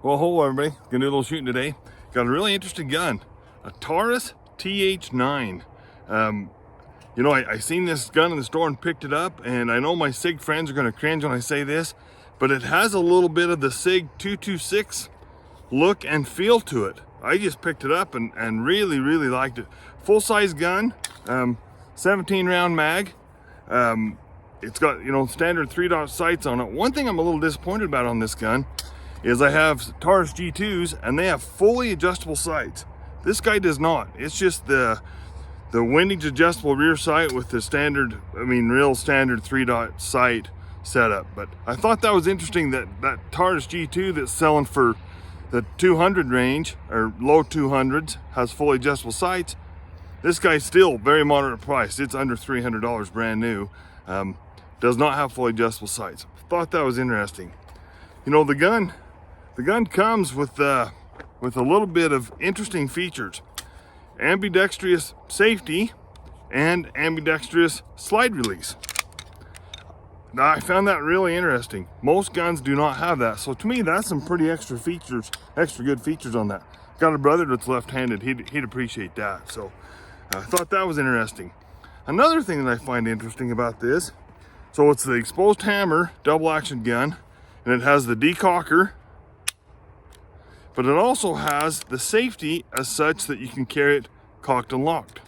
Well, hello everybody. Gonna do a little shooting today. Got a really interesting gun, a Taurus TH9. You know, I seen this gun in the store and picked it up, and I know my SIG friends are gonna cringe when I say this, but it has a little bit of the SIG 226 look and feel to it. I just picked it up and really liked it. Full-size gun, 17 round mag. It's got, you know, standard 3-dot sights on it. One thing I'm a little disappointed about on this gun is I have Taurus G2s and they have fully adjustable sights. This guy does not. It's just the windage adjustable rear sight with the standard, real standard 3-dot sight setup. But I thought that was interesting that Taurus G2 that's selling for the 200 range or low 200s has fully adjustable sights. This guy's still very moderate price. It's under $300 brand new. Does not have fully adjustable sights. Thought that was interesting. You know, the gun comes with a little bit of interesting features. Ambidextrous safety and ambidextrous slide release. Now, I found that really interesting. Most guns do not have that. So to me, that's some pretty extra good features on that. Got a brother that's left-handed. He'd appreciate that. So I thought that was interesting. Another thing that I find interesting about this, so it's the exposed hammer double action gun, and it has the decocker, but it also has the safety as such that you can carry it cocked and locked.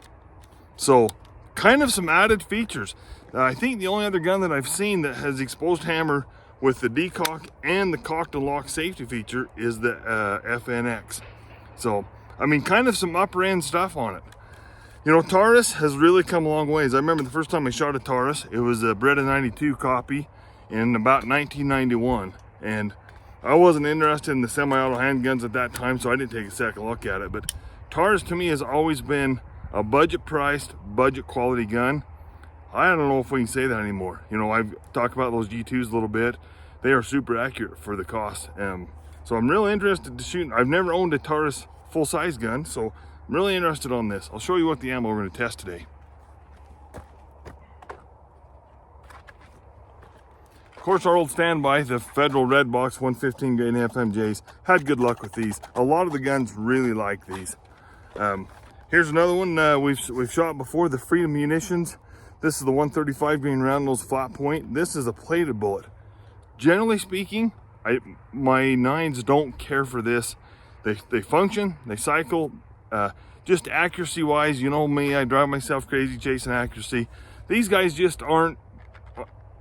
So kind of some added features. I think the only other gun that I've seen that has exposed hammer with the decock and the cocked and locked safety feature is the FNX. So, kind of some upper end stuff on it. You know, Taurus has really come a long ways. I remember the first time I shot a Taurus, it was a Beretta 92 copy in about 1991. And I wasn't interested in the semi-auto handguns at that time, so I didn't take a second look at it. But Taurus to me has always been a budget-priced, budget-quality gun. I don't know if we can say that anymore. You know, I've talked about those G2s a little bit. They are super accurate for the cost. So I'm really interested to shoot. I've never owned a Taurus full-size gun, so I'm really interested on this. I'll show you what the ammo we're going to test today. Of course, our old standby, the Federal Red Box 115 grain FMJs, had good luck with these. A lot of the guns really like these. Here's another one we've shot before, the Freedom Munitions. This is the 135 grain round nose flat point. This is a plated bullet. Generally speaking, my 9s don't care for this. They function, they cycle. Just accuracy wise, you know me, I drive myself crazy chasing accuracy. These guys just aren't,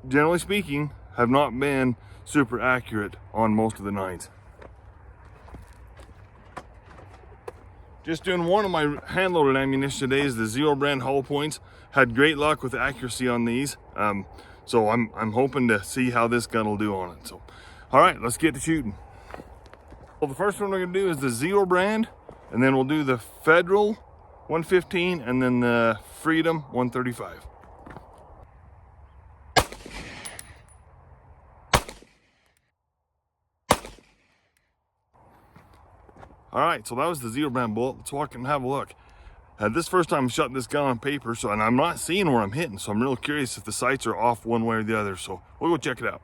generally speaking, have not been super accurate on most of the 9s. Just doing one of my hand-loaded ammunition today is the Zero brand hollow points. Had great luck with accuracy on these. So I'm hoping to see how this gun will do on it. So, all right, let's get to shooting. Well, the first one we're gonna do is the Zero brand, and then we'll do the Federal 115 and then the Freedom 135. All right, so that was the Zero brand bullet. Let's walk and have a look. This first time I'm shooting this gun on paper, and I'm not seeing where I'm hitting, so I'm real curious if the sights are off one way or the other. So we'll go check it out.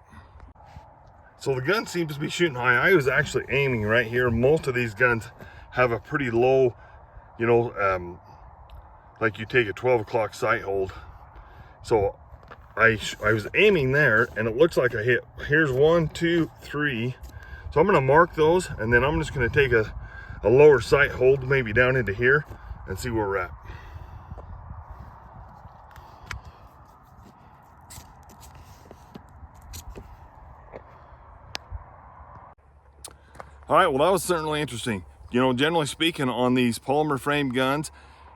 So the gun seems to be shooting high. I was actually aiming right here. Most of these guns have a pretty low, you know, like you take a 12 o'clock sight hold. So I was aiming there, and it looks like I hit. Here's 1, 2, 3. So I'm gonna mark those, and then I'm just gonna take a lower sight hold, maybe down into here, and see where we're at. All right, well, that was certainly interesting. You know, generally speaking, on these polymer frame guns,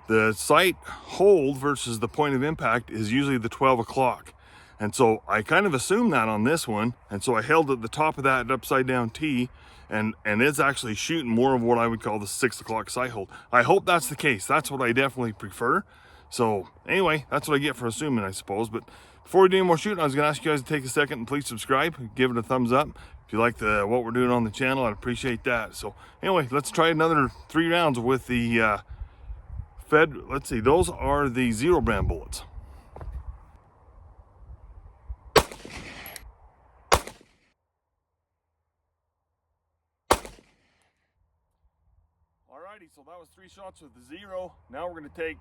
the sight hold versus the point of impact is usually the 12 o'clock. And so I kind of assumed that on this one. And so I held at the top of that upside down T, and it's actually shooting more of what I would call the 6 o'clock sight hold. I hope that's the case. That's what I definitely prefer. So anyway, that's what I get for assuming, I suppose. But before we do any more shooting, I was gonna ask you guys to take a second and please subscribe, give it a thumbs up. If you like what we're doing on the channel, I'd appreciate that. So anyway, let's try another 3 rounds with the let's see, those are the Zero brand bullets. Alrighty, so that was 3 shots with the Zero. Now we're going to take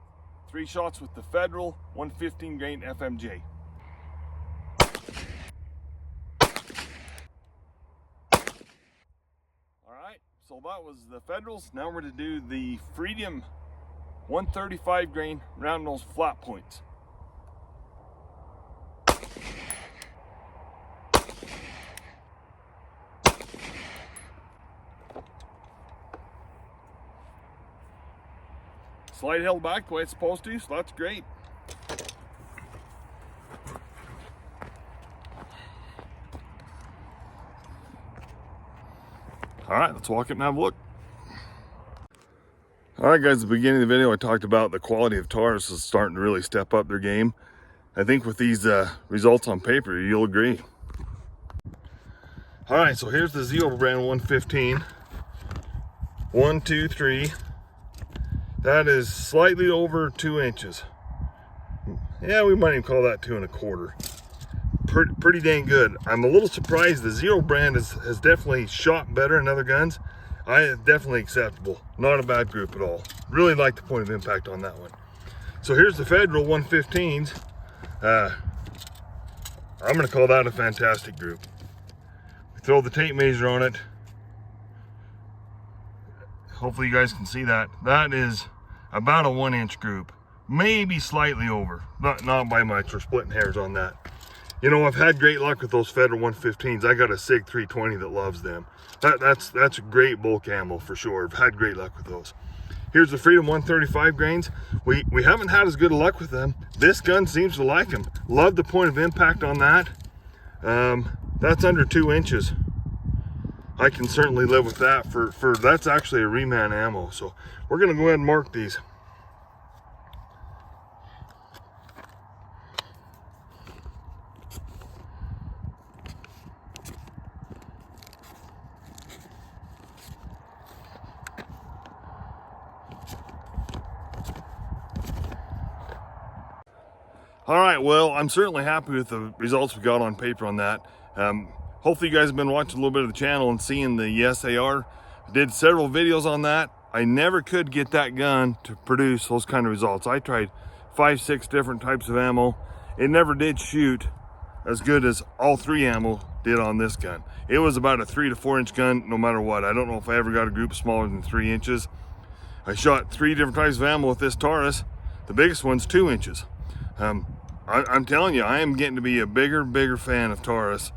3 shots with the Federal 115 grain FMJ. Alright, so that was the Federals. Now we're going to do the Freedom 135 grain round nose flat points. Slide held back the way it's supposed to, so that's great. All right, let's walk it and have a look. All right, guys, at the beginning of the video, I talked about the quality of Taurus is starting to really step up their game. I think with these results on paper, you'll agree. All right, so here's the Zero brand 115. 1, 2, 3. That is slightly over 2 inches. Yeah, we might even call that 2 1/4. Pretty dang good. I'm a little surprised. The Zero brand has definitely shot better in other guns. Definitely acceptable. Not a bad group at all. Really like the point of impact on that one. So here's the Federal 115s. I'm going to call that a fantastic group. We throw the tape measure on it. Hopefully you guys can see that. That is about a 1 inch group, maybe slightly over, not by much. We're splitting hairs on that. You know, I've had great luck with those Federal 115s. I got a SIG 320 that loves them. That's a great bulk ammo for sure. I've had great luck with those. Here's the Freedom 135 grains. We haven't had as good a luck with them. This gun seems to like them. Love the point of impact on that. That's under 2 inches. I can certainly live with that for that's actually a reman ammo. So we're gonna go ahead and mark these. All right, well, I'm certainly happy with the results we got on paper on that. Hopefully you guys have been watching a little bit of the channel and seeing the SAR. I did several videos on that. I never could get that gun to produce those kind of results. I tried 5, 6 different types of ammo. It never did shoot as good as all 3 ammo did on this gun. It was about a 3 to 4 inch gun no matter what. I don't know if I ever got a group smaller than 3 inches. I shot 3 different types of ammo with this Taurus. The biggest one's 2 inches. I'm telling you, I am getting to be a bigger fan of Taurus.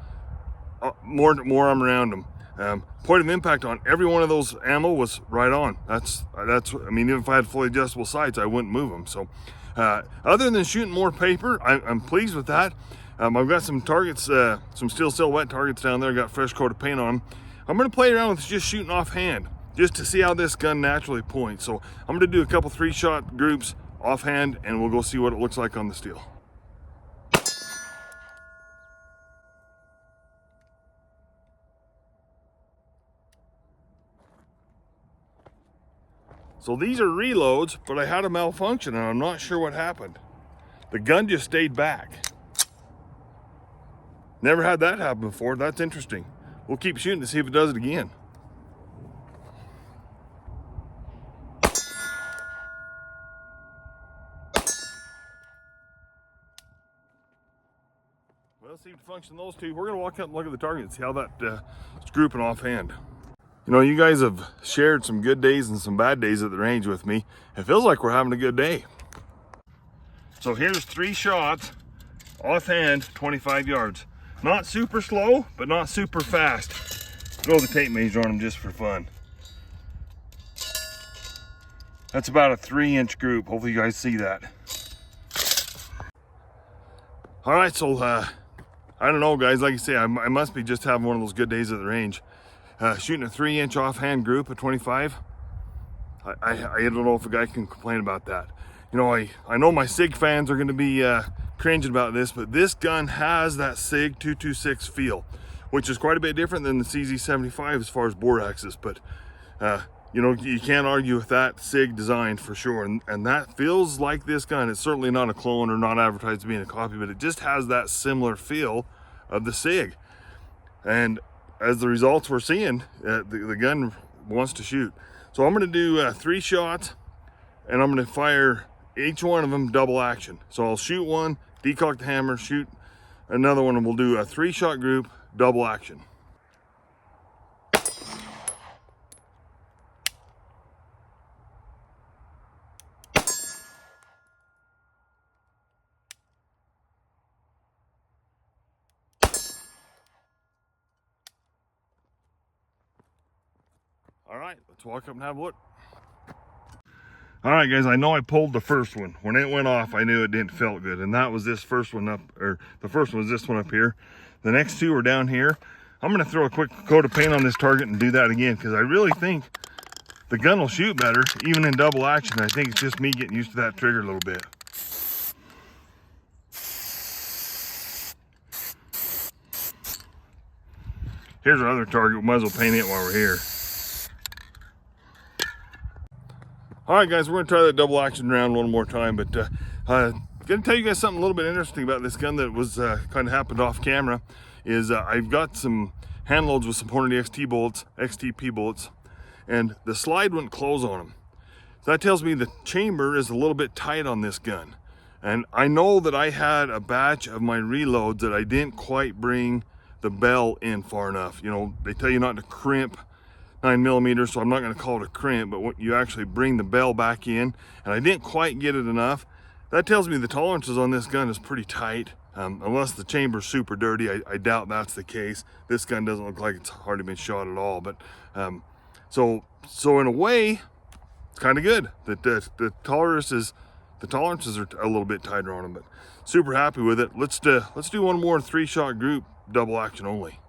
More I'm around them. Point of impact on every one of those ammo was right on. That's. I mean, even if I had fully adjustable sights, I wouldn't move them. So, other than shooting more paper, I'm pleased with that. I've got some targets, some steel silhouette targets down there. Got fresh coat of paint on them. I'm going to play around with just shooting offhand, just to see how this gun naturally points. So I'm going to do a couple 3-shot groups offhand, and we'll go see what it looks like on the steel. So these are reloads, but I had a malfunction and I'm not sure what happened. The gun just stayed back. Never had that happen before. That's interesting. We'll keep shooting to see if it does it again. Well, let's see if it functions those two. We're gonna walk up and look at the target and see how that is grouping offhand. You know, you guys have shared some good days and some bad days at the range with me. It feels like we're having a good day. So here's 3 shots, offhand, 25 yards. Not super slow, but not super fast. Throw the tape measure on them just for fun. That's about a 3-inch group. Hopefully you guys see that. All right, so I don't know, guys. Like I say, I must be just having one of those good days at the range. Shooting a 3-inch offhand group at 25. I don't know if a guy can complain about that. You know, I know my SIG fans are going to be cringing about this, but this gun has that SIG 226 feel, which is quite a bit different than the CZ75 as far as bore axis. But you know, you can't argue with that SIG design for sure, and that feels like this gun. It's certainly not a clone or not advertised to being a copy, but it just has that similar feel of the SIG. And as the results we're seeing, the gun wants to shoot. So I'm going to do 3 shots, and I'm going to fire each one of them double action. So I'll shoot one, decock the hammer, shoot another one, and we'll do a 3-shot group, double action. All right, let's walk up and have a look. All right, guys, I know I pulled the first one. When it went off, I knew it didn't feel good, and that was this first one up, or the first one was this one up here. The next 2 are down here. I'm gonna throw a quick coat of paint on this target and do that again, because I really think the gun will shoot better, even in double action. I think it's just me getting used to that trigger a little bit. Here's our other target. We might as well paint it while we're here. All right, guys, we're gonna try that double action round one more time, but gonna tell you guys something a little bit interesting about this gun that was kind of happened off camera. Is I've got some hand loads with some Hornady XTP bullets, and the slide wouldn't close on them. So that tells me the chamber is a little bit tight on this gun. And I know that I had a batch of my reloads that I didn't quite bring the bell in far enough. You know, they tell you not to crimp 9mm, so I'm not going to call it a crimp, but when you actually bring the bell back in, and I didn't quite get it enough. That tells me the tolerances on this gun is pretty tight. Unless the chamber's super dirty, I doubt that's the case. This gun doesn't look like it's hardly been shot at all, but so in a way, it's kind of good that the tolerances are a little bit tighter on them. But super happy with it. Let's do one more 3-shot group, double action only.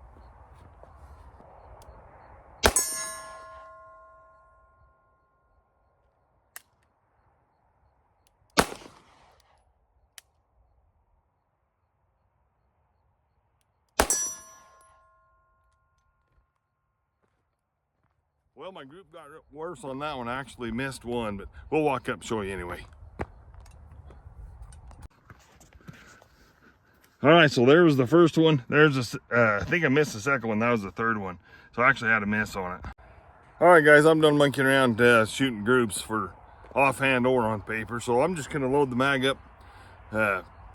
Well, my group got worse on that one. I actually missed one, but we'll walk up and show you anyway. All right, so there was the first one. There's I think I missed the second one. That was the third one. So I actually had a miss on it. All right, guys, I'm done monkeying around shooting groups for offhand or on paper. So I'm just gonna load the mag up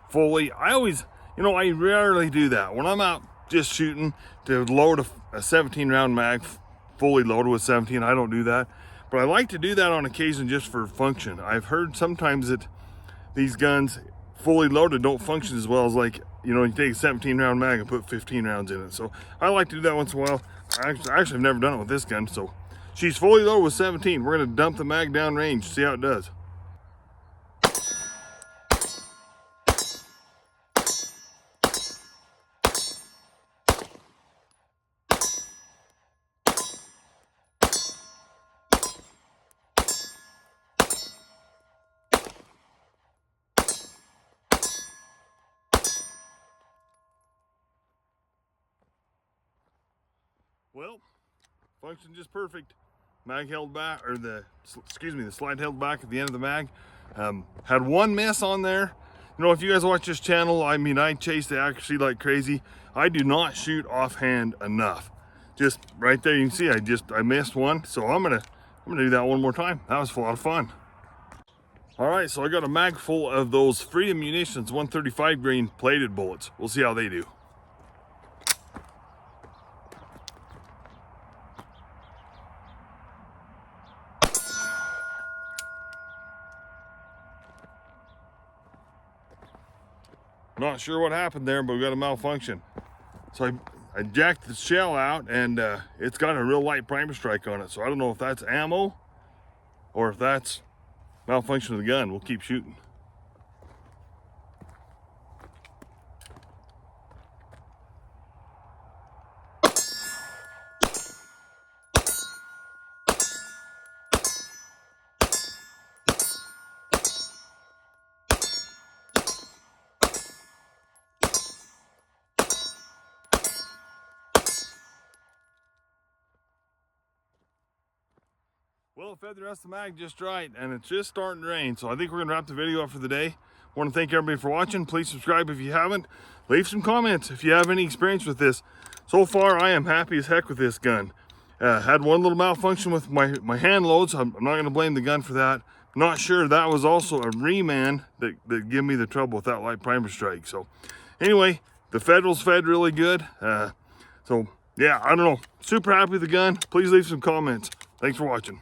fully. I always, I rarely do that. When I'm out just shooting, to load a 17-round mag, fully loaded with 17, I don't do that. But I like to do that on occasion just for function. I've heard sometimes that these guns fully loaded don't function as well as, like, you take a 17-round mag and put 15 rounds in it. So I like to do that once in a while. I actually have never done it with this gun. So she's fully loaded with 17. We're gonna dump the mag down range, see how it does. Well, functioned just perfect. Mag held back, or the slide held back at the end of the mag. Had one miss on there. If you guys watch this channel, I chase the accuracy like crazy. I do not shoot offhand enough. Just right there, you can see I missed one. So I'm gonna do that one more time. That was a lot of fun. All right, so I got a mag full of those Freedom Munitions 135 grain plated bullets. We'll see how they do. Not sure what happened there, but we got a malfunction. So I jacked the shell out, and it's got a real light primer strike on it. So I don't know if that's ammo or if that's malfunction of the gun. We'll keep shooting. Well, I fed the rest of the mag just right, and it's just starting to rain, so I think we're going to wrap the video up for the day. I want to thank everybody for watching. Please subscribe if you haven't. Leave some comments if you have any experience with this. So far, I am happy as heck with this gun. Had one little malfunction with my hand load, so I'm not going to blame the gun for that. Not sure that was also a reman that gave me the trouble with that light primer strike. So anyway, the Federals fed really good. So yeah, I don't know. Super happy with the gun. Please leave some comments. Thanks for watching.